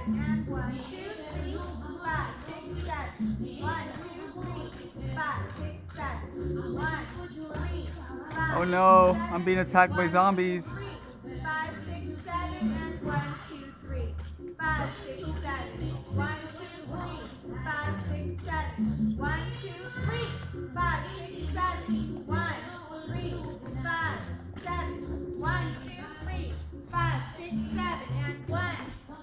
and 1, 2, 3, 5, 6, 7, 1, 2, 3, 5, 6, 7, 1, 2, 3, 5. Oh no, I'm being attacked by zombies. 5, 6, 7, and 1, 2, 3. 5, 6, 7, 1, 2, 3, 5, 6, 7, 1, 2, 3, 5, 6, 7, 1, 3, 5, 7, 1, 2, 3, 5, 6, 7, and 1,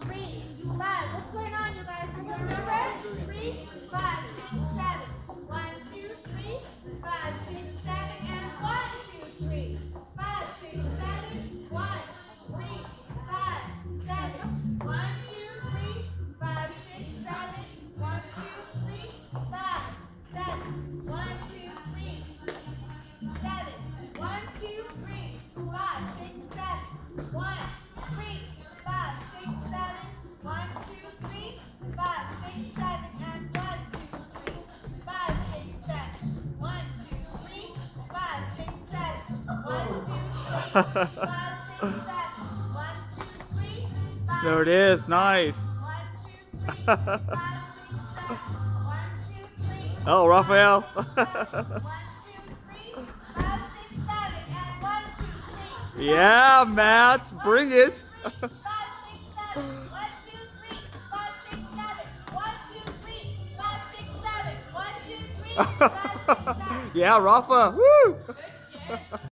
3, 5. What's going on, you guys? Can you remember? 3, 5, 6, 7, 1, 2, 3, 5, 6, 7, and 1, 2, 3, 5, 6, 7, 1, 3, 5, 7, 1, 2, 3, 5, 6, 7, 1, 2, 3, 5, 7, 1, 2, 3, 7, 1, 2, 3, 5, 6, 7, 1, 3, 5, 6, 7, 1, 2, 3, 5, 6, 7, and 1, 2, 3, 5, 6, 7, 1, 2, 3, 5, 6, 7, 1, 2, 3, 5, 6, 7, 1, 2, 3, 5, There it is, nice. 1, 2, 3, 5, 6, 7, 1, 2, 3, Oh, Raphael. 1, 2, 3, 5, 6, 7, and 1, 2, 3. Yeah, Matt, bring it. 5, 6, 7, 1, 2, 3, 5, 6, 7, 1, 2, 3, 5, 6, 7, 1, 2, 3, 5, 6, 7. Yeah, Rafa. Woo!